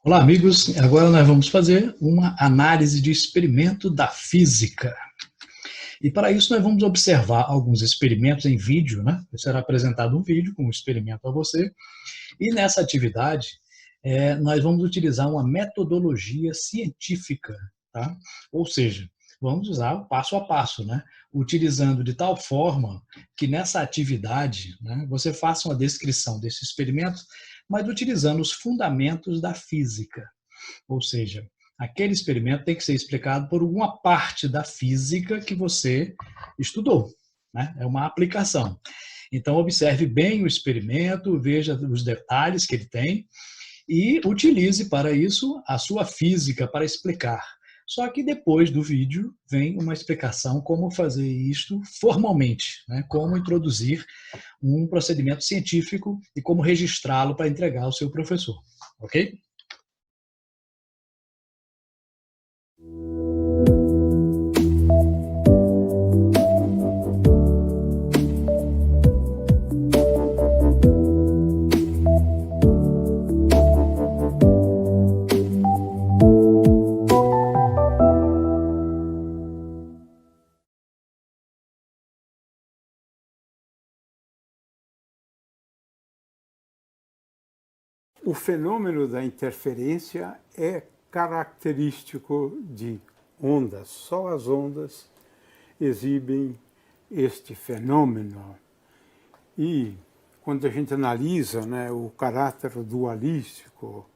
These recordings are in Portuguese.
Olá, amigos. Agora nós vamos fazer uma análise de experimento da física. E para isso nós vamos observar alguns experimentos em vídeo, né? Será apresentado um vídeo com um experimento a você. E nessa atividade, nós vamos utilizar uma metodologia científica, tá? Ou seja, vamos usar o passo a passo, né? Utilizando de tal forma que nessa atividade, né, você faça uma descrição desse experimento, mas utilizando os fundamentos da física. Ou seja, aquele experimento tem que ser explicado por uma parte da física que você estudou, né? É uma aplicação. Então, observe bem o experimento, veja os detalhes que ele tem e utilize para isso a sua física para explicar. Só que depois do vídeo vem uma explicação como fazer isto formalmente, né? Como introduzir um procedimento científico e como registrá-lo para entregar ao seu professor, ok? O fenômeno da interferência é característico de ondas. Só as ondas exibem este fenômeno. E quando a gente analisa, né, o caráter dualístico,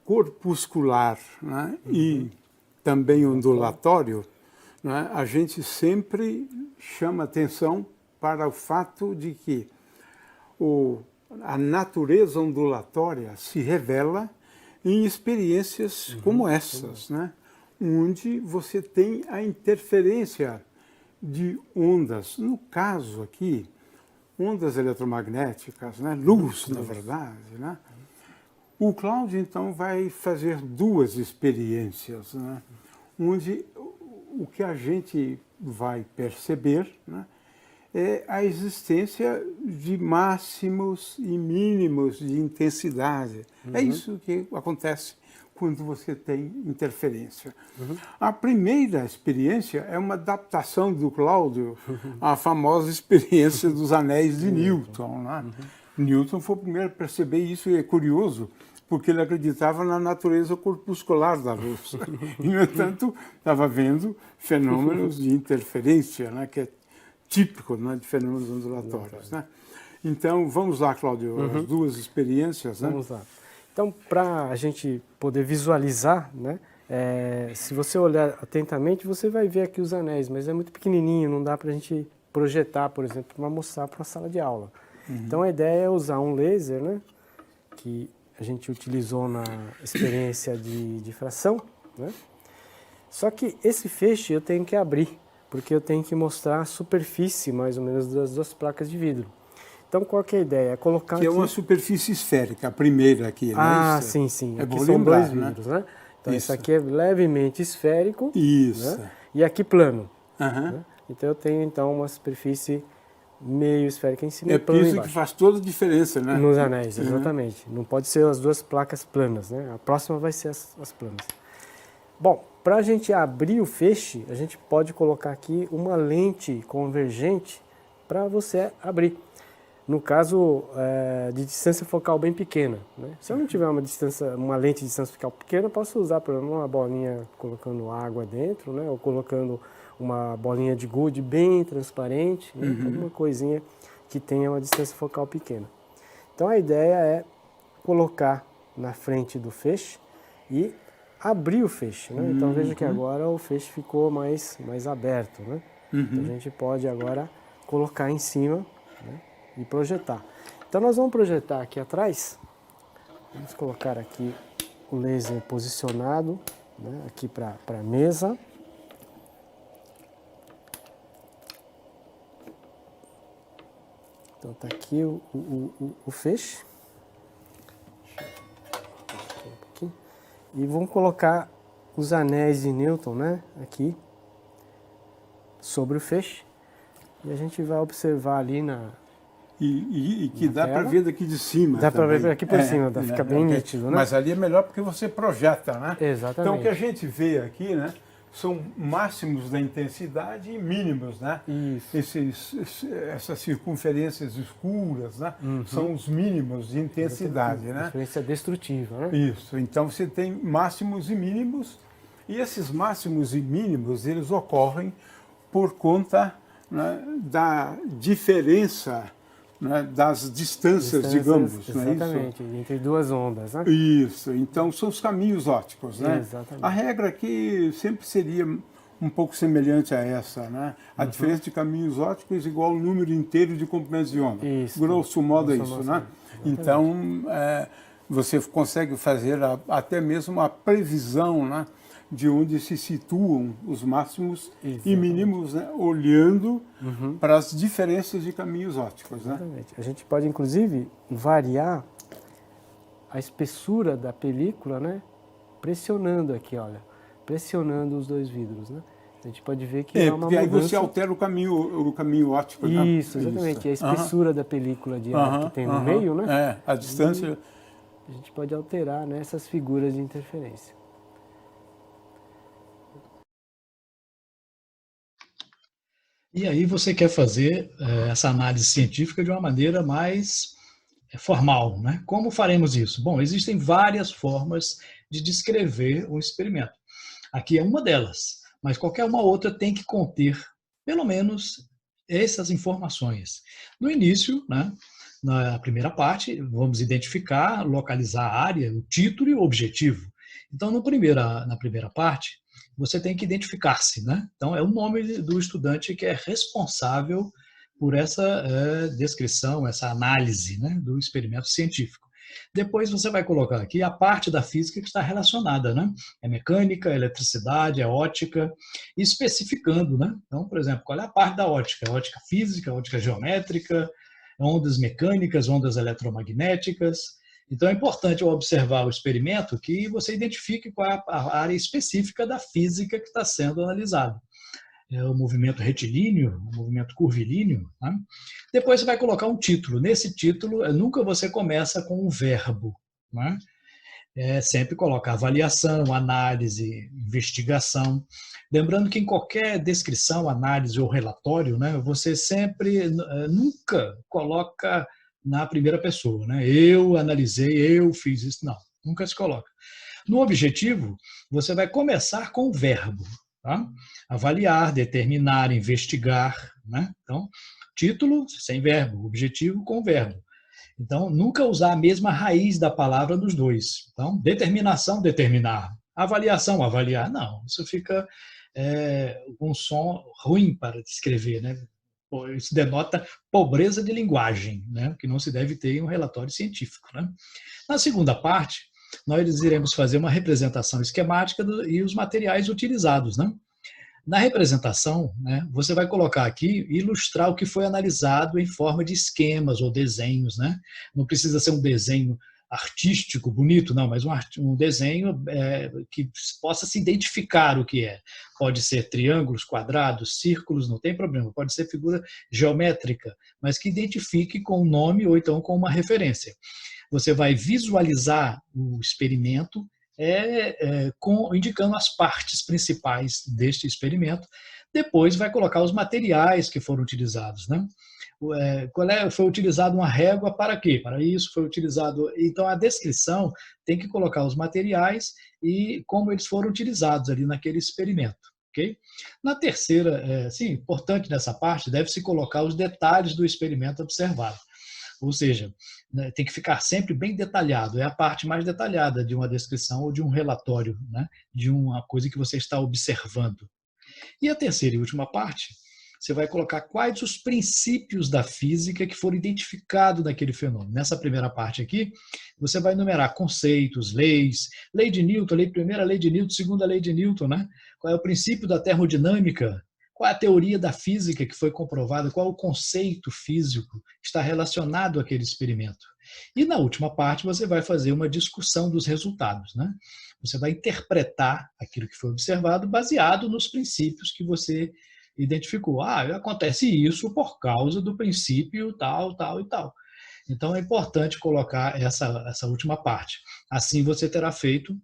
corpuscular, né, e também ondulatório, né, a gente sempre chama atenção para o fato de que a natureza ondulatória se revela em experiências como essas, né? Onde você tem a interferência de ondas. No caso aqui, ondas eletromagnéticas, né? Luz, na verdade. Né? O Cláudio, então, vai fazer duas experiências, né? Onde o que a gente vai perceber, né, é a existência de máximos e mínimos de intensidade. É isso que acontece quando você tem interferência. A primeira experiência é uma adaptação do Cláudio à famosa experiência dos anéis de Newton. Né? Newton foi o primeiro a perceber isso, e é curioso, porque ele acreditava na natureza corpuscular da luz. E, no entanto, estava vendo fenômenos de interferência, né, que é típico, né, de fenômenos ondulatórios. Né? Então, vamos lá, Cláudio, as duas experiências. Né? Vamos lá. Então, para a gente poder visualizar, né, se você olhar atentamente, você vai ver aqui os anéis, mas é muito pequenininho, não dá para a gente projetar, por exemplo, para mostrar para a sala de aula. Então, a ideia é usar um laser, né, que a gente utilizou na experiência de difração, né? Só que esse feixe eu tenho que abrir, porque eu tenho que mostrar a superfície, mais ou menos, das duas placas de vidro. Então, qual que é a ideia? É colocar que aqui... é uma superfície esférica, a primeira aqui, né? Ah, Isso sim, sim. É aqui bom são lembrar, dois vidros, né? Então, Isso. esse aqui é levemente esférico. Isso. Né? E aqui plano. Uhum. Né? Então, eu tenho, então, uma superfície meio esférica em cima É e plano piso embaixo. que faz toda a diferença, né? Nos anéis, exatamente. Não pode ser as duas placas planas, né? A próxima vai ser as planas. Bom, para a gente abrir o feixe, a gente pode colocar aqui uma lente convergente para você abrir. No caso, de distância focal bem pequena. Né? Se eu não tiver uma lente de distância focal pequena, eu posso usar, por exemplo, uma bolinha colocando água dentro, né? Ou colocando uma bolinha de gude bem transparente, né? Alguma coisinha que tenha uma distância focal pequena. Então a ideia é colocar na frente do feixe e abrir o feixe. Né? Então veja que agora o feixe ficou mais aberto. Né? Então a gente pode agora colocar em cima, né, e projetar. Então nós vamos projetar aqui atrás. Vamos colocar aqui o laser posicionado, né, aqui para a mesa. Então está aqui o feixe. E vamos colocar os anéis de Newton, né, aqui sobre o feixe. E a gente vai observar ali E que dá para ver daqui de cima. Dá para ver aqui por cima, fica bem nítido, né? Mas ali é melhor porque você projeta, né? Exatamente. Então o que a gente vê aqui, né, são máximos da intensidade e mínimos, né? Isso. Essas circunferências escuras, né, são os mínimos de intensidade, né? Interferência destrutiva, né? Isso. Então você tem máximos e mínimos, e esses máximos e mínimos eles ocorrem por conta, né, da diferença, né, das distâncias, digamos. Exatamente, não é isso? entre duas ondas, né? Isso, então são os caminhos ópticos, né? Exatamente. A regra aqui sempre seria um pouco semelhante a essa, né? A diferença de caminhos ópticos igual ao número inteiro de comprimentos de onda. Isso. Grosso modo é isso, né? Então, você consegue fazer até mesmo a previsão, né, de onde se situam os máximos e mínimos, né, olhando para as diferenças de caminhos ópticos. Né? Exatamente. A gente pode, inclusive, variar a espessura da película, né, pressionando aqui, olha, pressionando os dois vidros, né? A gente pode ver que há uma porque mudança. aí você altera o caminho óptico. Isso, exatamente. Isso. A espessura da película de ar que tem no meio, né? A distância... A gente pode alterar, né, essas figuras de interferência. E aí você quer fazer essa análise científica de uma maneira mais formal, né? Como faremos isso? Bom, existem várias formas de descrever um experimento. Aqui é uma delas, mas qualquer uma outra tem que conter, pelo menos, essas informações. No início, né, na primeira parte, vamos identificar, localizar a área, o título e o objetivo. Então, na primeira parte, você tem que identificar-se, né? Então, é o nome do estudante que é responsável por essa descrição, essa análise, né, do experimento científico. Depois você vai colocar aqui a parte da física que está relacionada, né? É mecânica, é eletricidade, é ótica, especificando, né? Então, por exemplo, qual é a parte da ótica? Ótica física, ótica geométrica, ondas mecânicas, ondas eletromagnéticas. Então, é importante observar o experimento que você identifique qual é a área específica da física que está sendo analisada. É o movimento retilíneo, o movimento curvilíneo. Né? Depois você vai colocar um título. Nesse título, nunca você começa com um verbo. Né? Sempre coloca avaliação, análise, investigação. Lembrando que em qualquer descrição, análise ou relatório, né, você sempre, nunca coloca na primeira pessoa. Né? Eu analisei, eu fiz isso. Não, nunca se coloca. No objetivo, você vai começar com o verbo. Tá? Avaliar, determinar, investigar. Né? Então, título sem verbo, objetivo com verbo. Então, nunca usar a mesma raiz da palavra nos dois. Então, determinação, determinar. Avaliação, avaliar. Não, isso fica um som ruim para descrever. Né? Isso denota pobreza de linguagem, né? Que não se deve ter em um relatório científico. Né? Na segunda parte, nós iremos fazer uma representação esquemática e os materiais utilizados. Né? Na representação, né, você vai colocar aqui, ilustrar o que foi analisado em forma de esquemas ou desenhos. Né? Não precisa ser um desenho artístico, bonito, não, mas um desenho que possa se identificar o que é. Pode ser triângulos, quadrados, círculos, não tem problema. Pode ser figura geométrica, mas que identifique com um nome ou então com uma referência. Você vai visualizar o experimento indicando as partes principais deste experimento. Depois vai colocar os materiais que foram utilizados. Né? Foi utilizado uma régua para quê? Para isso foi utilizado... Então, a descrição tem que colocar os materiais e como eles foram utilizados ali naquele experimento. Okay? Na terceira, importante nessa parte, deve-se colocar os detalhes do experimento observado. Ou seja, né, tem que ficar sempre bem detalhado. É a parte mais detalhada de uma descrição ou de um relatório, né, de uma coisa que você está observando. E a terceira e última parte, você vai colocar quais os princípios da física que foram identificados naquele fenômeno. Nessa primeira parte aqui, você vai enumerar conceitos, leis, lei de Newton, primeira lei de Newton, segunda lei de Newton, né? Qual é o princípio da termodinâmica, qual é a teoria da física que foi comprovada, qual é o conceito físico que está relacionado àquele experimento. E na última parte você vai fazer uma discussão dos resultados. Né? Você vai interpretar aquilo que foi observado baseado nos princípios que você identificou, acontece isso por causa do princípio tal, tal e tal. Então é importante colocar essa última parte. Assim você terá feito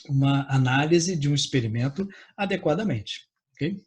uma análise de um experimento adequadamente. Ok?